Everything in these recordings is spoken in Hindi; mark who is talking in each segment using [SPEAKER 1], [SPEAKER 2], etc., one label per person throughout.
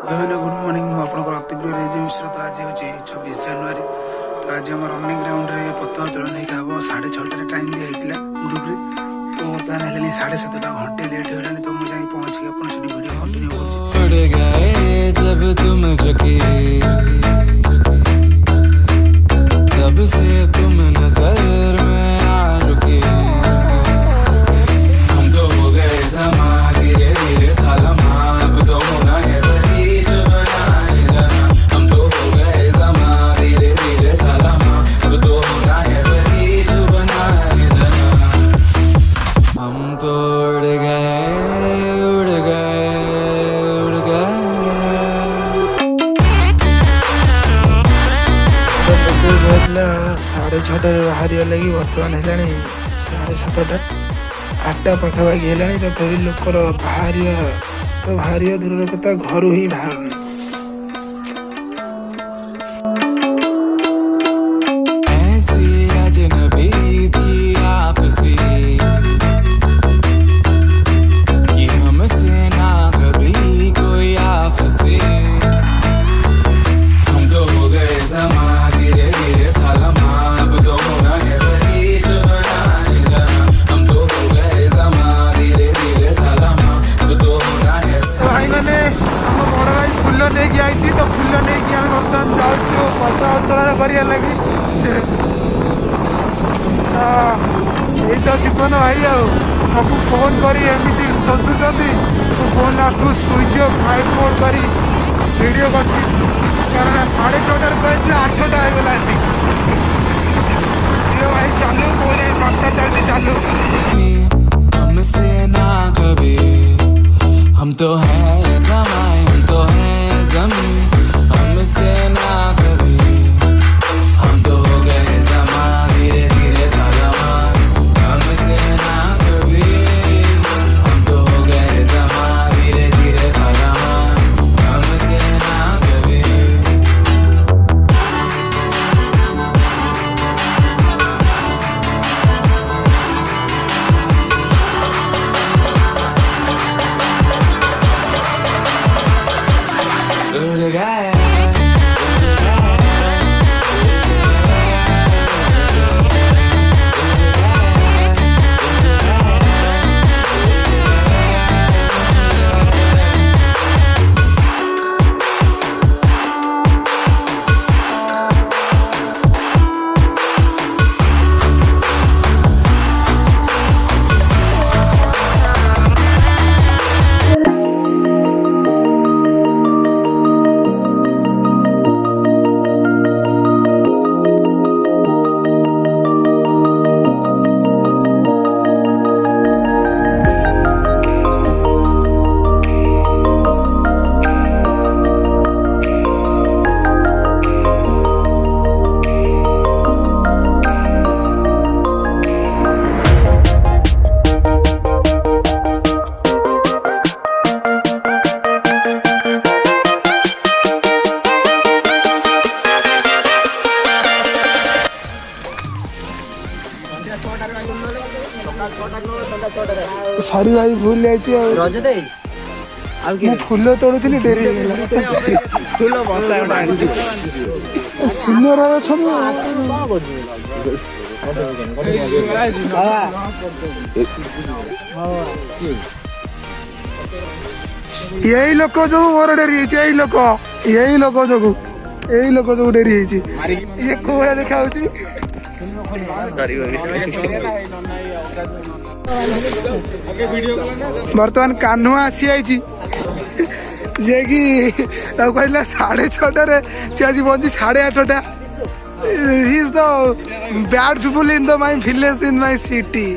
[SPEAKER 1] हेलो गुड मॉर्निंग मु आपनकर अतिप्रिय रेजी मिश्र। तो आज हूँ 26 जनवरी। तो आज आम रनिंग ग्राउंड रे पताका उत्तोलन हम 6:30 टाइम दिखाई ग्रुप रे। तो बर्तमान है 7:30 घंटे लेट होगा। तो मुझे पहुँच के अपना वीडियो कंटिन्यू
[SPEAKER 2] जब तुम झुके तब से तुम नजर में आ रुके। हम तो हो गए समा धीरे धीरे थालमा। अब तो होना है वही जो बनाए जाना। हम तो हो गए समा धीरे धीरे थालमा। अब तो होना है वही जो बनाए जाना। हम तो उड़ गए उड़ गए उड़ गए।
[SPEAKER 1] 6:30 बाहर लगी। बर्तमान है 7:30 8टा पाखापाखि है। तथापि लोकर बाहर तो बाहर दूर कथा घर ही बाहर।
[SPEAKER 2] ऐसी अजनबी थी आपसे कि हमसे ना कभी कोई आपसे। हम तो हो गए समा धीरे धीरे थालमा। अब तो होना है वही जो बनाए जाना। हम तो हो गए समा धीरे धीरे थालमा। अब तो होना है
[SPEAKER 1] भाई मैंने आम बड़ भाई फुल नहीं आई। तो फुल नहीं बर्तमान जाऊँ पता उत्तोलन कर लगी। यही तो जीवन भाई सब फोन करी एमती सोधुंट। फोन आखु स्विच अफ फाइट मोड कर वीडियो कर। कारण 6:30 कहते 8टा होगा। भाई चालू कौन सस्ता चलती चालू।
[SPEAKER 2] हमसे ना कभी। हम तो हैं समय हम तो हैं जमी। हमसे ना कभी। हम तो हो गए जमा धीरे धीरे थालमा। हमसे ना कभी। हम तो हो गए जमा धीरे धीरे थालमा। हमसे ना कभी। उड़ गए
[SPEAKER 1] सरी भाई भूल जाइए। फुल तोड़ुली डेरी फुल सिनियर अच्छा। यही लोक जो मोर डेरी यही लोक जो डेरी ये कोड़ा देखा बर्तमान कान्हू आसी आई जे कि कहला 6:30 सी आज पहुंची 8:30। He is the bad people in the my village in my city.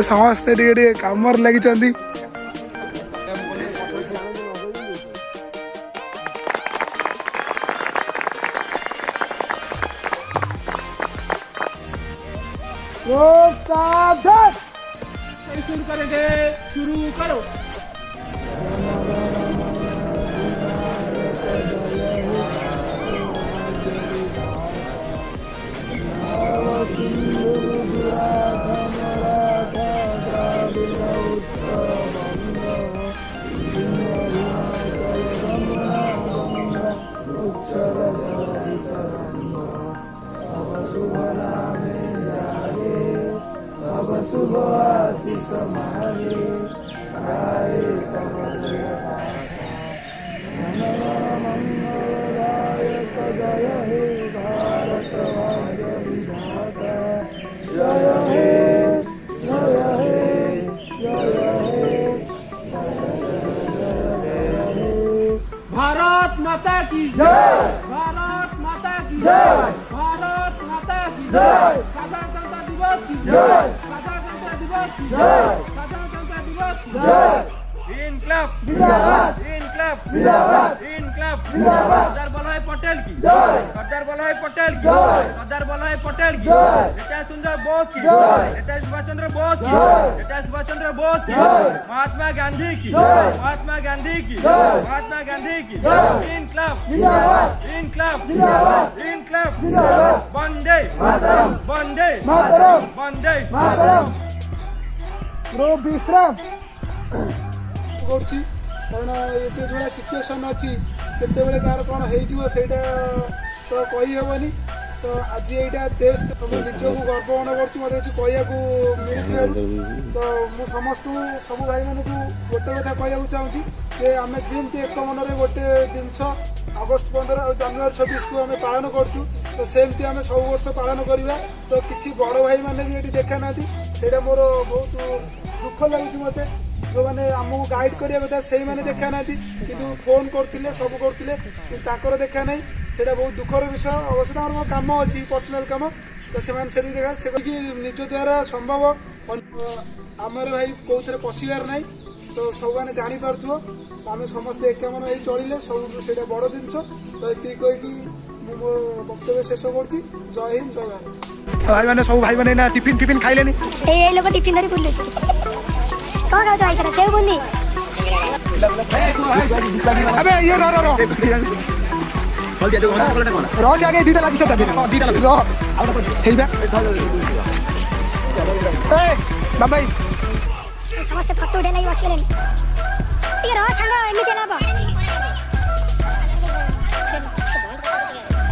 [SPEAKER 1] समस्ते टे कम लगी। सावधान शुरू करेंगे। शुरू करो। आशीष मांगे गाए तब जय मंगलदायक जय हे भारत भाग्य विधाता जय हे जय हे जय हे
[SPEAKER 3] भारत माता की
[SPEAKER 1] जय
[SPEAKER 3] भारत माता की
[SPEAKER 1] जय
[SPEAKER 3] भारत माता की
[SPEAKER 1] जय
[SPEAKER 3] साधारणतंत्र दिवस की
[SPEAKER 1] जय
[SPEAKER 3] साधारणतंत्र दिवस की
[SPEAKER 1] जय
[SPEAKER 3] साधारणतंत्र दिवस की
[SPEAKER 1] जय
[SPEAKER 3] इनकलाब
[SPEAKER 1] जिंदाबाद
[SPEAKER 3] इनकलाब
[SPEAKER 1] जिंदाबाद
[SPEAKER 3] इनकलाब
[SPEAKER 1] जिंदाबाद
[SPEAKER 3] सरदार वल्लभ भाई पटेल की
[SPEAKER 1] जय
[SPEAKER 3] सरदार वल्लभ भाई पटेल की
[SPEAKER 1] जय
[SPEAKER 3] सरदार वल्लभ भाई पटेल की
[SPEAKER 1] जय
[SPEAKER 3] नेताजी सुंदर बोस की
[SPEAKER 1] जय
[SPEAKER 3] नेताजी सुभाष चंद्र बोस की
[SPEAKER 1] जय
[SPEAKER 3] नेताजी सुभाष चंद्र बोस की
[SPEAKER 1] जय
[SPEAKER 3] महात्मा गांधी की
[SPEAKER 1] जय
[SPEAKER 3] महात्मा गांधी की
[SPEAKER 1] जय
[SPEAKER 3] महात्मा गांधी की
[SPEAKER 1] जय
[SPEAKER 3] इनकलाब
[SPEAKER 1] जिंदाबाद
[SPEAKER 3] इनकलाब
[SPEAKER 1] जिंदाबाद
[SPEAKER 3] इनकलाब
[SPEAKER 1] जिंदाबाद
[SPEAKER 3] वंदे
[SPEAKER 1] मातरम
[SPEAKER 3] वंदे
[SPEAKER 1] मातरम
[SPEAKER 3] वंदे
[SPEAKER 1] मातरम ब्रो विश्राम କରୁଛି କାରଣ ଏବେ ଯେଉଁଭଳିଆ ସିଚୁଏସନ୍ ଅଛି କେତେବେଳେ କାହାର କ'ଣ ହେଇଯିବ ସେଇଟା ତ କହିହେବନି ତ ଆଜି ଏଇଟା ଦେଶ ମୁଁ ନିଜକୁ ଗର୍ବ ମନେ କରୁଛି ମୋତେ କିଛି କହିବାକୁ ମିଳିଥିବାରୁ ତ ମୁଁ ସମସ୍ତଙ୍କୁ ସବୁ ଭାଇମାନଙ୍କୁ ଗୋଟେ କଥା କହିବାକୁ ଚାହୁଁଛି ଯେ ଆମେ ଯେମିତି ଏକ ମନରେ ଗୋଟେ ଜିନିଷ ଅଗଷ୍ଟ 15 ଆଉ ଜାନୁଆରୀ 26କୁ ଆମେ ପାଳନ କରୁଛୁ ତ ସେମିତି ଆମେ ସବୁ ବର୍ଷ ପାଳନ କରିବା ତ କିଛି ବଡ଼ ଭାଇମାନେ ବି ଏଠି ଦେଖା ନାହାନ୍ତି ସେଇଟା ମୋର ବହୁତ ଦୁଃଖ ଲାଗୁଛି ମୋତେ ଯେଉଁମାନେ ଆମକୁ ଗାଇଡ଼ କରିବା କଥା ସେଇମାନେ ଦେଖା ନାହାନ୍ତି କିନ୍ତୁ ଫୋନ୍ କରୁଥିଲେ ସବୁ କରୁଥିଲେ କିନ୍ତୁ ତାଙ୍କର ଦେଖା ନାହିଁ ସେଇଟା ବହୁତ ଦୁଃଖର ବିଷୟ ଅବଶ୍ୟ ତାଙ୍କର କ'ଣ କାମ ଅଛି ପର୍ସନାଲ୍ କାମ ତ ସେମାନେ ସେଠି ଦେଖା ସେ କି ନିଜ ଦ୍ୱାରା ସମ୍ଭବ ଆମର ଭାଇ କେଉଁଥିରେ ପଶିବାର ନାହିଁ ତ ସବୁମାନେ ଜାଣିପାରୁଥିବ ଆମେ ସମସ୍ତେ ଏକାମନ ହେଇ ଚଳିଲେ ସବୁ ସେଇଟା ବଡ଼ ଜିନିଷ ତ ଏତିକି କହିକି ମୁଁ ମୋ ବକ୍ତବ୍ୟ ଶେଷ କରୁଛି ଜୟ ହିନ୍ଦ ଜୟ ଭାରତ ଭାଇମାନେ ସବୁ ଭାଇମାନେ ନା ଟିଫିନ୍ ଫିଫିନ୍ ଖାଇଲେନି
[SPEAKER 4] ଏଇ ଲୋକ ଟିଫିନ୍ ଧରି ବୁଲୁଛି କଣ ଖାଉଛ ଭାଇ ସେଟା ସେଉ ବୁନ୍ଦି
[SPEAKER 1] अबे ये रो से आगे दुटा लागी सब रो हेइबा ए बाबाई
[SPEAKER 4] ସମସ୍ତେ ଫଟୋ ଉଠେଇ ଲାଗି ବସିଗଲେଣି ଟିକେ ରହ ସାଙ୍ଗ ଏମିତି ଲାଭ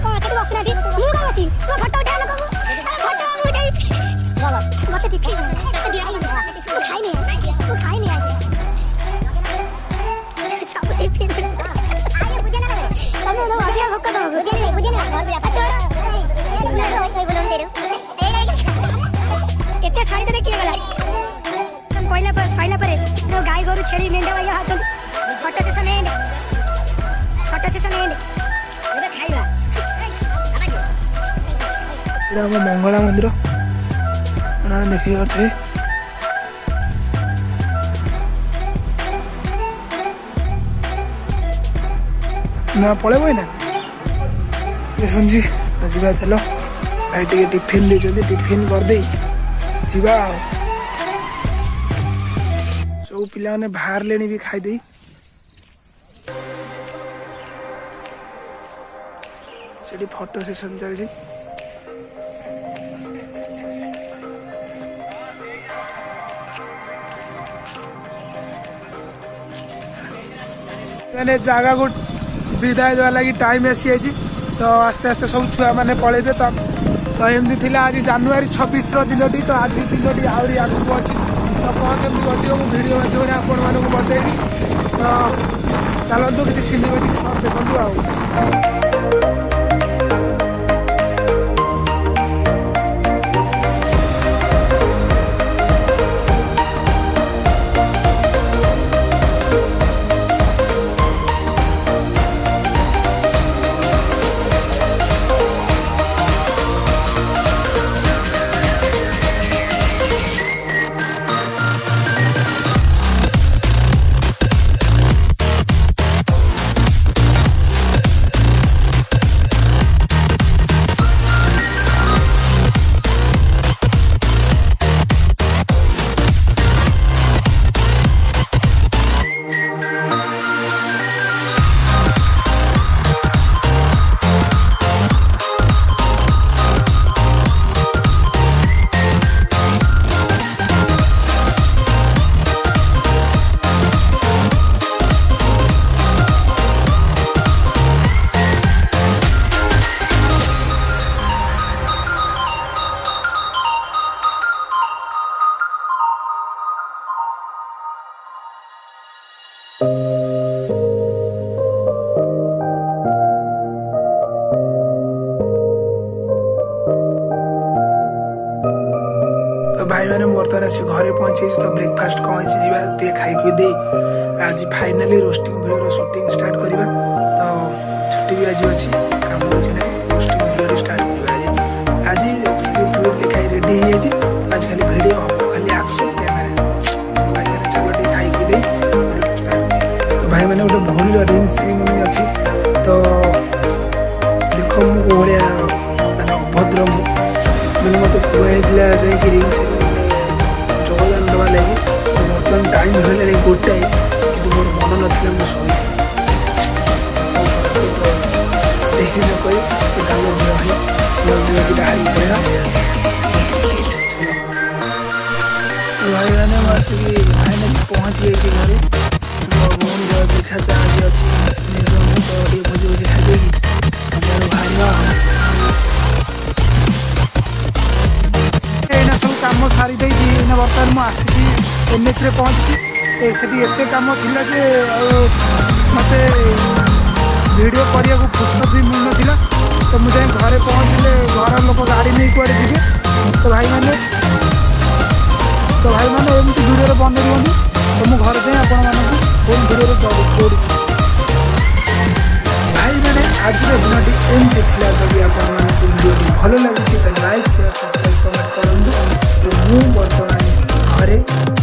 [SPEAKER 4] କଣ ସେଠି ବସିନାହାନ୍ତି ମୁଁ କଣ ବସି ମୋ ଫଟୋ ଉଠେଇବା ଲୋକକୁ ଫଟୋ ମୁଁ ଉଠେଇବି ମତେ ଟିକେ ଖାଇନି ସବୁ ଟିଫିନ୍ ତମେ ଅଧିକା ଭୋକ ଦବ କେତେ ଶାଢ଼ୀ ତ କିଏ ଗଲା ସଇଲା ପରେ ଗାଈ ଗୋରୁ ଛେଳି ମେଣ୍ଢା ଭାଇ ହାତ ଫଟୋ ସେସନ୍ ଏଣ୍ଡ ଏବେ ଖାଇବା
[SPEAKER 1] ଏଇଟା ଆମ ମଙ୍ଗଳା ମନ୍ଦିର ଦେଖି ପାରୁଥିବେ ନା ପଳେଇବ ନା ଶୁଣୁଛି ଯିବା ଚାଲ ଭାଇ ଟିକେ ଟିଫିନ୍ ଦେଇଛନ୍ତି ଟିଫିନ୍ କରିଦେଇ ଯିବା ଆଉ ସବୁ ପିଲାମାନେ ବାହାରିଲେଣି ବି ଖାଇଦେଇ ସେଠି ଫଟୋ ସେସନ୍ ଚାଲିଛି ମାନେ ଜାଗାକୁ ବିଦାୟ ଦେବା ଲାଗି ଟାଇମ୍ ଆସିଯାଇଛି ତ ଆସ୍ତେ ଆସ୍ତେ ସବୁ ଛୁଆମାନେ ପଳେଇବେ ତ ଏମିତି ଥିଲା ଆଜି ଜାନୁଆରୀ 26ର ଦିନଟି ତ ଆଜି ଦିନଟି ଆହୁରି ଆଗକୁ ଅଛି ତ କ'ଣ କେମିତି ଘଟିବ ମୁଁ ଭିଡ଼ିଓ ମାଧ୍ୟମରେ ଆପଣମାନଙ୍କୁ ବତେଇବି ତ ଚାଲନ୍ତୁ କିଛି ସିନେମାଟିକ୍ ସଟ୍ ଦେଖନ୍ତୁ ଆଉ भाई मैंने बर्तमान आसी घरे पहुंची तो ब्रेकफास्ट कौन जावा टे खाई दे आज finally roasting video shooting start करवा तो छुट्टी भी आज अच्छी काम किसी ना रोस्टिंग वीडियो स्टार्ट करवा आज स्क्रिप्ट लिखाई रेडी हो तो आज खाली वीडियो हम खाली एक्शन कैमेरा तो भाई मैंने चलो टे खाई दे तो भाई मैंने गोटे भौणी रिंग सेरेमनी अच्छी तो देखो मुझे माने अभद्र मैंने मत कहला जाए रिंग सेरेमनी योगदान देवा लगे तो बर्तमान टाइम हो गोटाए कि मोर मन ना मुझे देखी न कोई तो चलो जी भाई कि बाहर पड़ेगा भाई मैंने आसिक फाइनाली पहुँची जाइए घरे भौणी देखा चाहे अच्छी भोजी भोजी खाइदेगी सन्ध्या बाहर सब कम सारी बर्तमान मुझे आसी NH पहुँची से एत कम थिला जे मत वीडियो करने को फुर्सत भी मिल ना तो मुझे घरे पहुँचले घर लोग गाड़ी नहीं कुआड़े जी तो भाई मैंने एमती वीडियो बंद रुहतु तो मुझे घर जाए आपण फोन वीडियो जोड़ी भाई मैंने आज दिनटी एमती था जब आपण वीडियो भल लगी तो लाइक शेयर सब्सक्राइब कमेंट करूँ तो मुझे बर्तमान घरे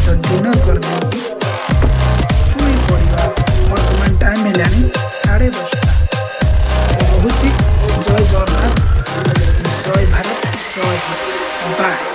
[SPEAKER 1] तो डिनर कर देगी शुई पड़ा बर्तमान टाइम है 10:30 तो रोचे जय जगन्नाथ जय भारत जय भारत बाय।